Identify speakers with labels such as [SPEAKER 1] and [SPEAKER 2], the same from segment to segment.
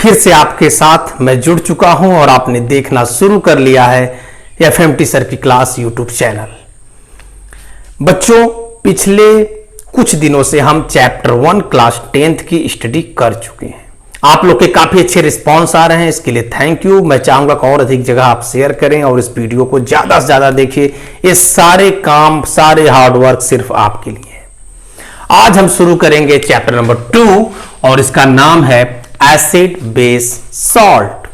[SPEAKER 1] फिर से आपके साथ मैं जुड़ चुका हूं और आपने देखना शुरू कर लिया है एफएमटी सर की क्लास यूट्यूब चैनल। बच्चों, पिछले कुछ दिनों से हम चैप्टर 1 क्लास 10th की स्टडी कर चुके हैं। आप लोग के काफी अच्छे रिस्पांस आ रहे हैं, इसके लिए थैंक यू। मैं चाहूंगा कि और अधिक जगह आप शेयर करें और इस वीडियो को ज्यादा से ज्यादा देखिए। ये सारे काम, सारे हार्डवर्क सिर्फ आपके लिए है। आज हम शुरू करेंगे चैप्टर नंबर 2 और इसका नाम है एसिड बेस सॉल्ट।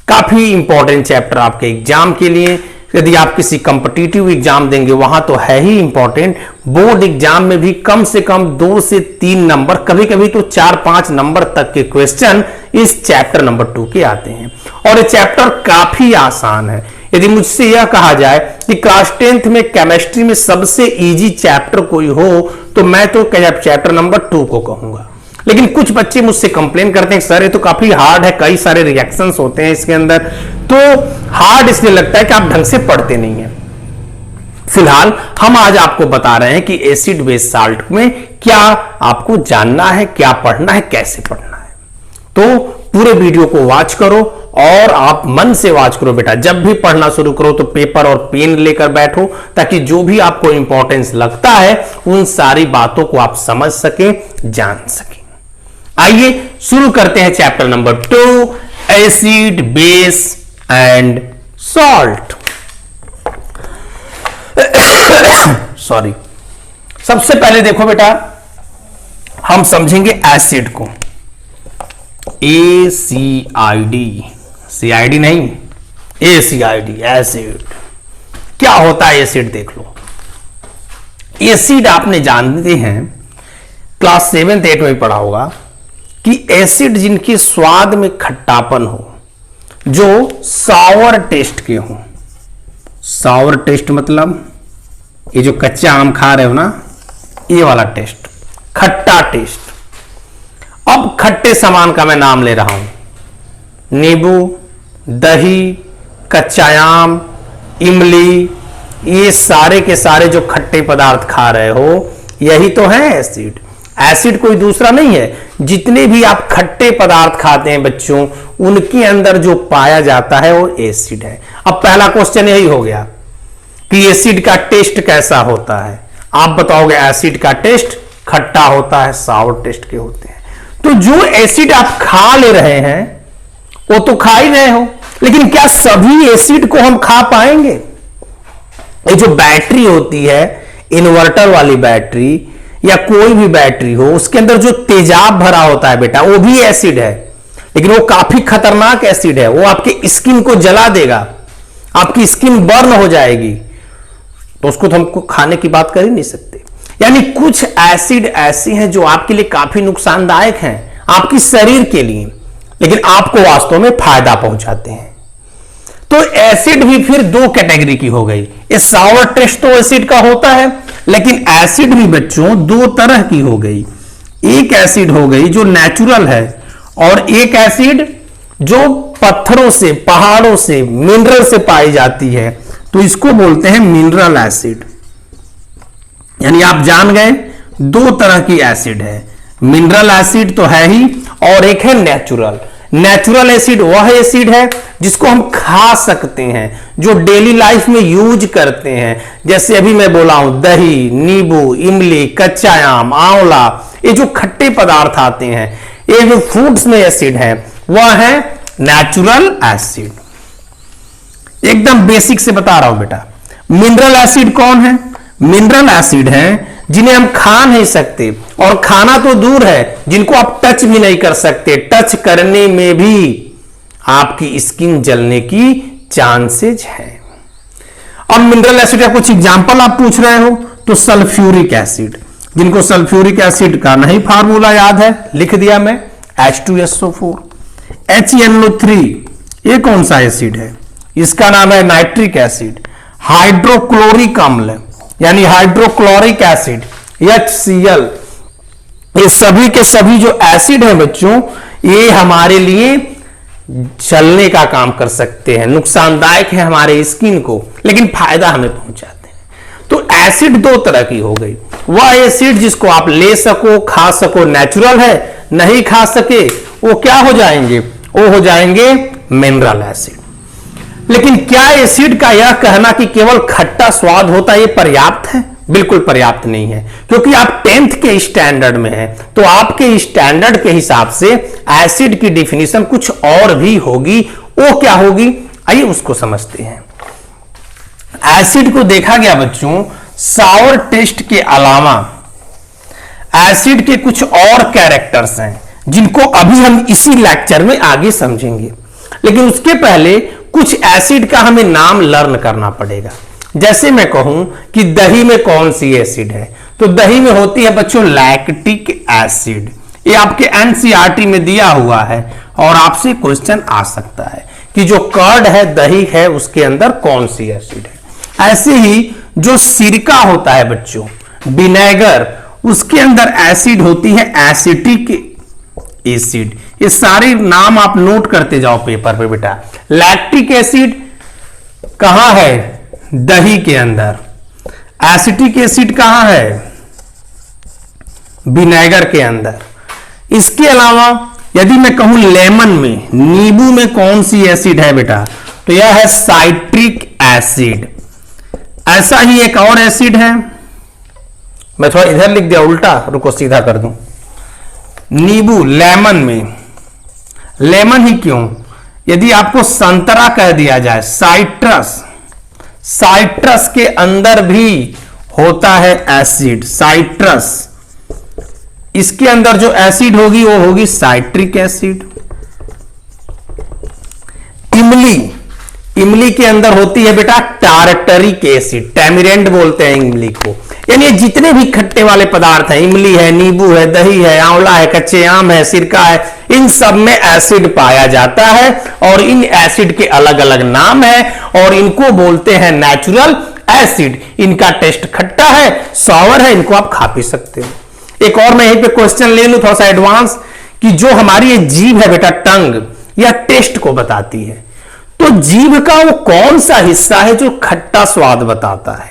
[SPEAKER 1] काफी इंपॉर्टेंट चैप्टर आपके एग्जाम के लिए। यदि आप किसी कॉम्पिटिटिव एग्जाम देंगे वहां तो है ही इंपॉर्टेंट, बोर्ड एग्जाम में भी कम से कम 2 से 3 नंबर, कभी कभी तो 4-5 नंबर तक के क्वेश्चन इस चैप्टर नंबर 2 के आते हैं। और ये चैप्टर काफी आसान है। यदि मुझसे यह कहा जाए कि क्लास 10th में केमिस्ट्री में सबसे इजी चैप्टर कोई हो तो मैं तो चैप्टर नंबर 2 को कहूंगा। लेकिन कुछ बच्चे मुझसे कंप्लेन करते हैं सर ये तो काफी हार्ड है, कई सारे रिएक्शंस होते हैं इसके अंदर, तो हार्ड इसलिए लगता है कि आप ढंग से पढ़ते नहीं हैं। फिलहाल हम आज आपको बता रहे हैं कि एसिड बेस सॉल्ट में क्या आपको जानना है, क्या पढ़ना है, कैसे पढ़ना है। तो पूरे वीडियो को वॉच करो और आप मन से वॉच करो बेटा। जब भी पढ़ना शुरू करो तो पेपर और पेन लेकर बैठो ताकि जो भी आपको इंपॉर्टेंस लगता है उन सारी बातों को आप समझ सके, जान सके। आइए शुरू करते हैं chapter number 2 acid base and salt. Sorry, सबसे पहले देखो बेटा, हम समझेंगे एसिड को। ACID, CID नहीं, ACID, एसिड। क्या होता है एसिड देख लो। एसिड आपने जानते हैं, क्लास 7th 8th में पढ़ा होगा कि एसिड जिनके स्वाद में खट्टापन हो, जो सावर टेस्ट के हो। सावर टेस्ट मतलब ये जो कच्चा आम खा रहे हो ना, ये वाला टेस्ट, खट्टा टेस्ट। अब खट्टे सामान का मैं नाम ले रहा हूं, नींबू, दही, कच्चा आम, इमली, ये सारे के सारे जो खट्टे पदार्थ खा रहे हो यही तो है एसिड। एसिड कोई दूसरा नहीं है। जितने भी आप खट्टे पदार्थ खाते हैं बच्चों, उनके अंदर जो पाया जाता है वो एसिड है। अब पहला क्वेश्चन यही हो गया कि एसिड का टेस्ट कैसा होता है। आप बताओगे एसिड का टेस्ट खट्टा होता है, सावर टेस्ट के होते हैं। तो जो एसिड आप खा ले रहे हैं वो तो खा ही रहे हो, लेकिन क्या सभी एसिड को हम खा पाएंगे? ये जो बैटरी होती है, इन्वर्टर वाली बैटरी या कोई भी बैटरी हो, उसके अंदर जो तेजाब भरा होता है बेटा, वो भी एसिड है, लेकिन वो काफी खतरनाक एसिड है। वो आपके स्किन को जला देगा, आपकी स्किन बर्न हो जाएगी, तो उसको तो हमको खाने की बात कर ही नहीं सकते। यानी कुछ एसिड ऐसे हैं जो आपके लिए काफी नुकसानदायक हैं, आपके शरीर के लिए, लेकिन आपको वास्तव में फायदा पहुंचाते हैं। तो एसिड भी फिर 2 कैटेगरी की हो गई। ये सावर टेस्ट तो एसिड का होता है, लेकिन एसिड भी बच्चों 2 तरह की हो गई। एक एसिड हो गई जो नेचुरल है, और एक एसिड जो पत्थरों से, पहाड़ों से, मिनरल से पाई जाती है, तो इसको बोलते हैं मिनरल एसिड। यानी आप जान गए 2 तरह की एसिड है, मिनरल एसिड तो है ही, और एक है नेचुरल। नेचुरल एसिड वह एसिड है जिसको हम खा सकते हैं, जो डेली लाइफ में यूज करते हैं। जैसे अभी मैं बोला हूं, दही, नींबू, इमली, कच्चा आम, आंवला, ये जो खट्टे पदार्थ आते हैं, ये जो फ्रूट्स में एसिड है, वह है नेचुरल एसिड। एकदम बेसिक से बता रहा हूं बेटा। मिनरल एसिड कौन है? मिनरल एसिड है जिन्हें हम खा नहीं सकते, और खाना तो दूर है, जिनको आप टच भी नहीं कर सकते। टच करने में भी आपकी स्किन जलने की चांसेज है। अब मिनरल एसिड का कुछ एग्जांपल आप पूछ रहे हो, तो सल्फ्यूरिक एसिड, जिनको सल्फ्यूरिक एसिड का नहीं फार्मूला याद है, लिख दिया मैं, H2SO4। HNO3, ये कौन सा एसिड है? इसका नाम है नाइट्रिक एसिड। हाइड्रोक्लोरिक अम्ल यानी हाइड्रोक्लोरिक एसिड, HCl, ये सभी के सभी जो एसिड है बच्चों, ये हमारे लिए जलने का काम कर सकते हैं, नुकसानदायक है हमारे स्किन को, लेकिन फायदा हमें पहुंचाते हैं। तो एसिड 2 तरह की हो गई। वह एसिड जिसको आप ले सको, खा सको, नेचुरल है, नहीं खा सके वो क्या हो जाएंगे, वो हो जाएंगे मिनरल एसिड। लेकिन क्या एसिड का यह कहना कि केवल खट्टा स्वाद होता है ये पर्याप्त है? बिल्कुल पर्याप्त नहीं है, क्योंकि आप 10th के स्टैंडर्ड में हैं, तो आपके स्टैंडर्ड के हिसाब से एसिड की डिफिनीशन कुछ और भी होगी। वो क्या होगी, आइए उसको समझते हैं। एसिड को देखा गया बच्चों, सावर टेस्ट के अलावा एसिड के कुछ और कैरेक्टर्स हैं जिनको अभी हम इसी लेक्चर में आगे समझेंगे। लेकिन उसके पहले कुछ एसिड का हमें नाम लर्न करना पड़ेगा। जैसे मैं कहूं कि दही में कौन सी एसिड है, तो दही में होती है बच्चों लैक्टिक एसिड। ये आपके एनसीईआरटी में दिया हुआ है और आपसे क्वेश्चन आ सकता है कि जो कर्ड है, दही है, उसके अंदर कौन सी एसिड है। ऐसे ही जो सिरका होता है बच्चों, विनेगर, उसके अंदर एसिड होती है एसिटिक एसिड। ये सारे नाम आप नोट करते जाओ पेपर पे बेटा। लैक्टिक एसिड कहां है, दही के अंदर। एसिटिक एसिड कहां है, विनेगर के अंदर। इसके अलावा यदि मैं कहूं लेमन में, नींबू में कौन सी एसिड है बेटा, तो यह है साइट्रिक एसिड। ऐसा ही एक और एसिड है, मैं थोड़ा इधर लिख दिया उल्टा, रुको सीधा कर दूं। नींबू लेमन में, लेमन ही क्यों, यदि आपको संतरा कह दिया जाए, साइट्रस, साइट्रस के अंदर भी होता है एसिड, साइट्रस। इसके अंदर जो एसिड होगी वो होगी साइट्रिक एसिड। इमली, इमली के अंदर होती है बेटा टार्टरिक एसिड, टैमिरेंट बोलते हैं इमली को। यानी जितने भी खट्टे वाले पदार्थ हैं, इमली है, नींबू है, दही है, आंवला है, कच्चे आम है, सिरका है, इन सब में एसिड पाया जाता है और इन एसिड के अलग अलग नाम है और इनको बोलते हैं नेचुरल एसिड। इनका टेस्ट खट्टा है, सॉवर है, इनको आप खा पी सकते हो। एक और मैं यहीं पे क्वेश्चन ले लूं थोड़ा सा एडवांस, कि जो हमारी ये जीभ है बेटा, टंग, यह टेस्ट को बताती है। तो जीभ का वो कौन सा हिस्सा है जो खट्टा स्वाद बताता है?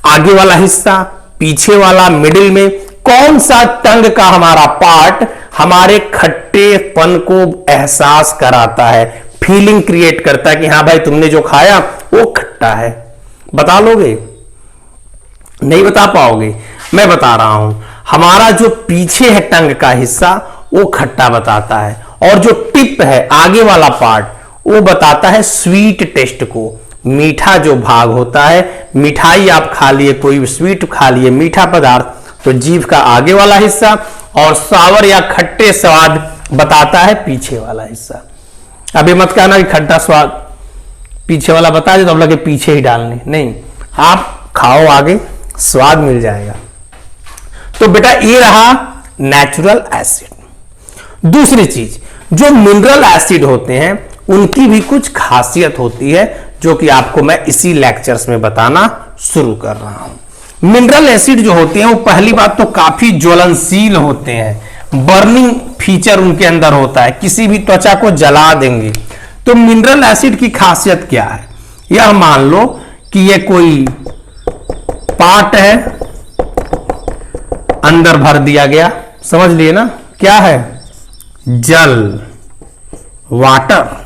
[SPEAKER 1] आगे वाला हिस्सा, पीछे वाला, मिडिल में? कौन सा टंग का हमारा पार्ट हमारे खट्टेपन को एहसास कराता है, फीलिंग क्रिएट करता है कि हाँ भाई तुमने जो खाया वो खट्टा है? बता लोगे? नहीं बता पाओगे, मैं बता रहा हूं। हमारा जो पीछे है टंग का हिस्सा वो खट्टा बताता है, और जो टिप है, आगे वाला पार्ट, वो बताता है स्वीट टेस्ट को। मीठा जो भाग होता है, मिठाई आप खा लिए, कोई स्वीट खा लिए, मीठा पदार्थ, तो जीभ का आगे वाला हिस्सा, और सावर या खट्टे स्वाद बताता है पीछे वाला हिस्सा। अभी मत कहना कि खट्टा स्वाद पीछे वाला बता दे तो हम लोग पीछे ही डालने, नहीं, आप खाओ आगे, स्वाद मिल जाएगा। तो बेटा ये रहा नेचुरल एसिड। दूसरी चीज, जो मिनरल एसिड होते हैं उनकी भी कुछ खासियत होती है जो कि आपको मैं इसी लेक्चर्स में बताना शुरू कर रहा हूं। मिनरल एसिड जो होते हैं वो पहली बात तो काफी ज्वलनशील होते हैं, बर्निंग फीचर उनके अंदर होता है, किसी भी त्वचा को जला देंगे। तो मिनरल एसिड की खासियत क्या है? यह मान लो कि यह कोई पार्ट है, अंदर भर दिया गया, समझ लिए ना, क्या है? जल, वाटर।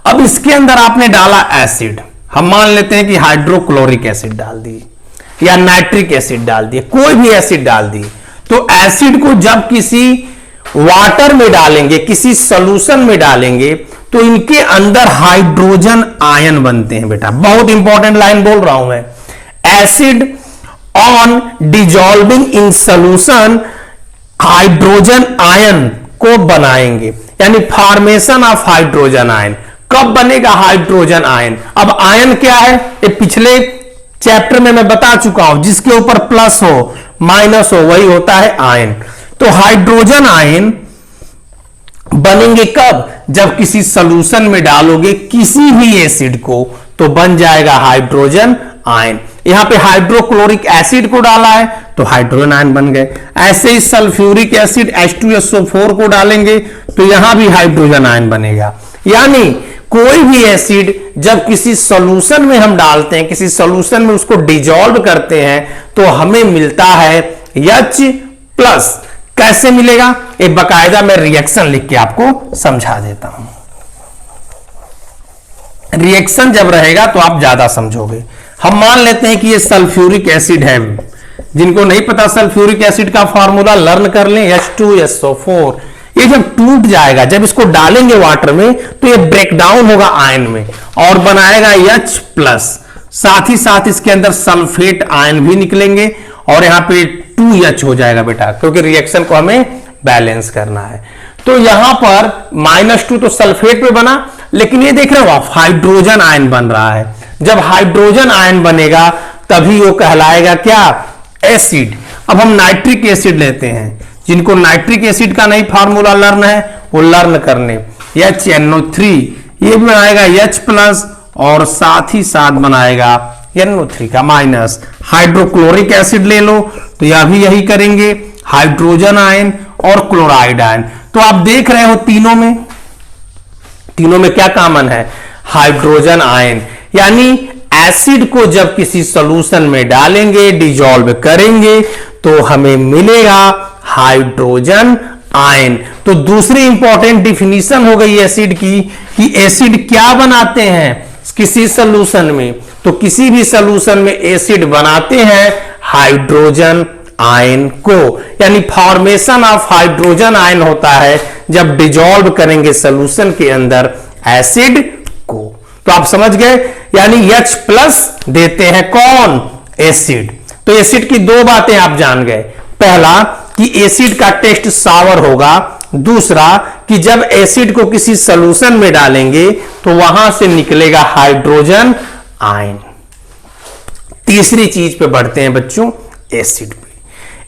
[SPEAKER 1] अब इसके अंदर आपने डाला एसिड, हम मान लेते हैं कि हाइड्रोक्लोरिक एसिड डाल दिए या नाइट्रिक एसिड डाल दिए, कोई भी एसिड डाल दिए। तो एसिड को जब किसी वाटर में डालेंगे, किसी सॉल्यूशन में डालेंगे, तो इनके अंदर हाइड्रोजन आयन बनते हैं बेटा। बहुत इंपॉर्टेंट लाइन बोल रहा हूं मैं। Acid on dissolving in solution hydrogen ion को बनाएंगे, यानी फॉर्मेशन ऑफ हाइड्रोजन आयन। कब बनेगा हाइड्रोजन आयन? अब आयन क्या है ये पिछले चैप्टर में मैं बता चुका हूं, जिसके ऊपर प्लस हो माइनस हो वही होता है आयन। तो हाइड्रोजन आयन बनेंगे कब? जब किसी सॉल्यूशन में डालोगे किसी भी एसिड को, तो बन जाएगा हाइड्रोजन आयन। यहां पे हाइड्रोक्लोरिक एसिड को डाला है तो हाइड्रोजन आयन बन गए। ऐसे ही सल्फ्यूरिक एसिड H2SO4 को डालेंगे तो यहां भी हाइड्रोजन आयन बनेगा। यानी कोई भी एसिड जब किसी सॉल्यूशन में हम डालते हैं, किसी सॉल्यूशन में उसको डिजॉल्व करते हैं, तो हमें मिलता है H+। कैसे मिलेगा, एक बकायदा मैं रिएक्शन लिख के आपको समझा देता हूं। रिएक्शन जब रहेगा तो आप ज्यादा समझोगे। हम मान लेते हैं कि ये सल्फ्यूरिक एसिड है। जिनको नहीं पता सल्फ्यूरिक एसिड का फॉर्मूला लर्न कर लें, H2SO4। ये जब टूट जाएगा, जब इसको डालेंगे वाटर में, तो ये ब्रेक डाउन होगा आयन में और बनाएगा H+। साथ ही साथ इसके अंदर सल्फेट आयन भी निकलेंगे और यहां पे 2H हो जाएगा बेटा, क्योंकि रिएक्शन को हमें बैलेंस करना है। तो यहां पर -2 तो सल्फेट पे बना, लेकिन ये देख रहे हो आप हाइड्रोजन आयन बन रहा है। जब हाइड्रोजन आयन बनेगा तभी वो कहलाएगा क्या, एसिड। अब हम नाइट्रिक एसिड लेते हैं। जिनको नाइट्रिक एसिड का नहीं फार्मूला लर्न है वो लर्न करने, HNO3 ये भी बनाएगा H+ और साथ ही साथ बनाएगा NO3 का माइनस। हाइड्रोक्लोरिक एसिड ले लो तो यह भी यही करेंगे, हाइड्रोजन आयन और क्लोराइड आयन। तो आप देख रहे हो तीनों में क्या कॉमन है, हाइड्रोजन आयन। यानी एसिड को जब किसी सॉल्यूशन में डालेंगे, डिसॉल्व करेंगे, तो हमें मिलेगा हाइड्रोजन आयन। तो दूसरी इंपॉर्टेंट डिफिनीशन हो गई एसिड की कि एसिड क्या बनाते हैं किसी सॉल्यूशन में, तो किसी भी सॉल्यूशन में एसिड बनाते हैं हाइड्रोजन आयन को। यानी फॉर्मेशन ऑफ हाइड्रोजन आयन होता है जब डिसॉल्व करेंगे सॉल्यूशन के अंदर एसिड को। तो आप समझ गए, यानी H+ देते हैं कौन, एसिड। तो एसिड की दो बातें आप जान गए, पहला कि एसिड का टेस्ट सावर होगा, दूसरा कि जब एसिड को किसी सॉल्यूशन में डालेंगे तो वहां से निकलेगा हाइड्रोजन आयन। तीसरी चीज पे बढ़ते हैं बच्चों, एसिड पे।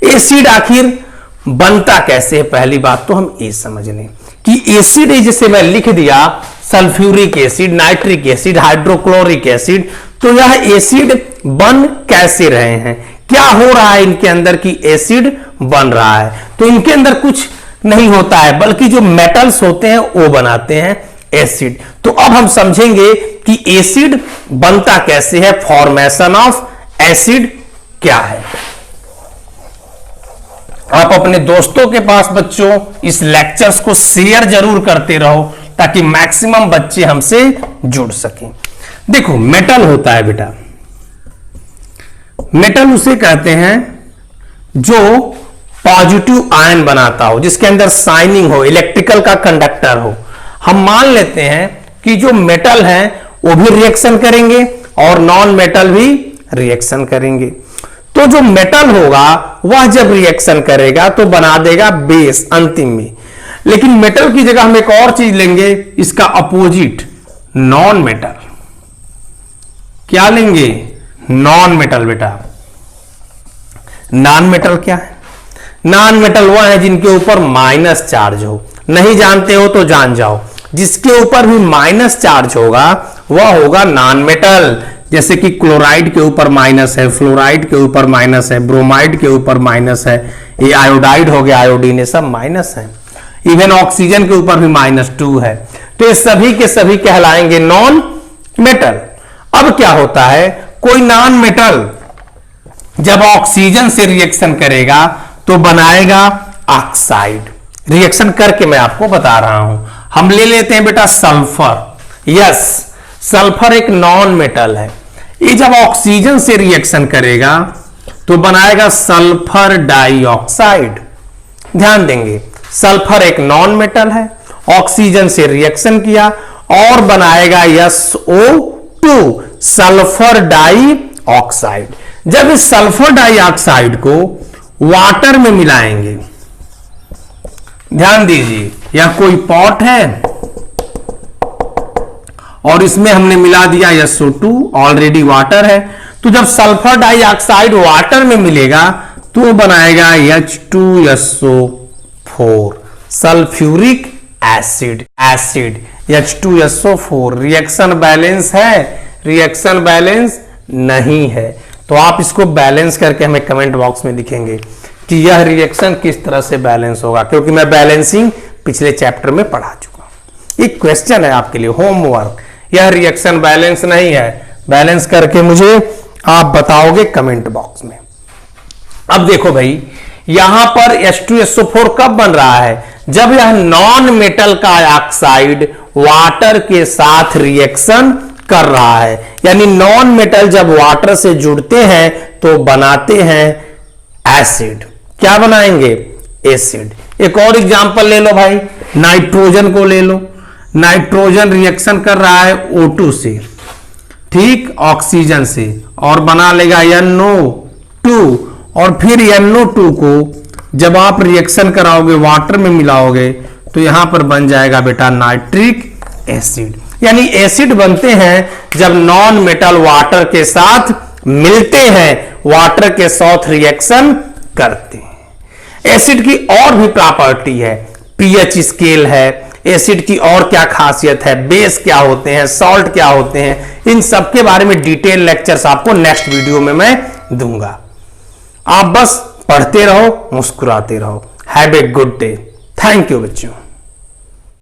[SPEAKER 1] एसिड आखिर बनता कैसे है, पहली बात तो हम ये समझ लें कि एसिड जैसे मैं लिख दिया sulphuric acid, nitric acid, hydrochloric acid, तो यह एसिड बन कैसे रहे हैं, क्या हो रहा है इनके अंदर कि एसिड बन रहा है। तो इनके अंदर कुछ नहीं होता है, बल्कि जो मेटल्स होते हैं वो बनाते हैं एसिड। तो अब हम समझेंगे कि एसिड बनता कैसे है, फॉर्मेशन ऑफ एसिड क्या है। आप अपने दोस्तों के पास बच्चों इस लेक्चर्स को शेयर जरूर करते रहो ताकि मैक्सिमम बच्चे हमसे जुड़ सकें। देखो मेटल होता है बेटा, मेटल उसे कहते हैं जो पॉजिटिव आयन बनाता हो, जिसके अंदर शाइनिंग हो, इलेक्ट्रिकल का कंडक्टर हो। हम मान लेते हैं कि जो मेटल है वो भी रिएक्शन करेंगे और नॉन मेटल भी रिएक्शन करेंगे। तो जो मेटल होगा वह जब रिएक्शन करेगा तो बना देगा बेस अंतिम में। लेकिन मेटल की जगह हम एक और चीज लेंगे, इसका अपोजिट, नॉन मेटल। क्या लेंगे, नॉन मेटल बेटा। नॉन मेटल क्या है, नॉन मेटल वह है जिनके ऊपर माइनस चार्ज हो। नहीं जानते हो तो जान जाओ, जिसके ऊपर भी माइनस चार्ज होगा वह होगा नॉन मेटल। जैसे कि क्लोराइड के ऊपर माइनस है, फ्लोराइड के ऊपर माइनस है, ब्रोमाइड के ऊपर माइनस है, ये आयोडाइड हो गया, आयोडीन, ये सब माइनस है। इवन ऑक्सीजन के ऊपर भी -2 है। तो ये सभी के सभी कहलाएंगे नॉन मेटल। अब क्या होता है, कोई नॉन मेटल जब ऑक्सीजन से रिएक्शन करेगा तो बनाएगा ऑक्साइड। रिएक्शन करके मैं आपको बता रहा हूं। हम ले लेते हैं बेटा सल्फर। यस, सल्फर एक नॉन मेटल है। ये जब ऑक्सीजन से रिएक्शन करेगा तो बनाएगा सल्फर डाइऑक्साइड। ध्यान देंगे, सल्फर एक नॉन मेटल है, ऑक्सीजन से रिएक्शन किया और बनाएगा SO2, सल्फर डाइऑक्साइड। जब इस सल्फर डाइऑक्साइड को वाटर में मिलाएंगे, ध्यान दीजिए, यह कोई पॉट है और इसमें हमने मिला दिया SO2, ऑलरेडी वाटर है। तो जब सल्फर डाइऑक्साइड वाटर में मिलेगा तो बनाएगा H2SO4, sulphuric acid. H2SO4 reaction balance है, रिएक्शन बैलेंस नहीं है। तो आप इसको बैलेंस करके हमें कमेंट बॉक्स में लिखेंगे कि यह रिएक्शन किस तरह से बैलेंस होगा, क्योंकि मैं बैलेंसिंग पिछले चैप्टर में पढ़ा चुका हूं। एक क्वेश्चन है आपके लिए, होमवर्क। यह रिएक्शन बैलेंस नहीं है, बैलेंस करके मुझे आप बताओगे कमेंट बॉक्स में। अब देखो भाई, यहां पर H2SO4 कब बन रहा है? जब यह नॉन मेटल का ऑक्साइड वाटर के साथ रिएक्शन कर रहा है। यानी नॉन मेटल जब वाटर से जुड़ते हैं तो बनाते हैं एसिड। क्या बनाएंगे? एसिड। एक और एग्जांपल ले लो भाई, नाइट्रोजन को ले लो। नाइट्रोजन रिएक्शन कर रहा है O2 से, ठीक, ऑक्सीजन से, और बना लेगा NO2। और फिर NO2 को जब आप रिएक्शन कराओगे, वाटर में मिलाओगे, तो यहां पर बन जाएगा बेटा नाइट्रिक एसिड। यानी एसिड बनते हैं जब नॉन मेटल वाटर के साथ मिलते हैं, वाटर के साथ रिएक्शन करते हैं। एसिड की और भी प्रॉपर्टी है, पीएच स्केल है, एसिड की और क्या खासियत है, बेस क्या होते हैं, सॉल्ट क्या होते हैं, इन सब के बारे में डिटेल लेक्चर्स आपको नेक्स्ट वीडियो में मैं दूंगा। आप बस पढ़ते रहो, मुस्कुराते रहो। Have a good day. Thank you बच्चों।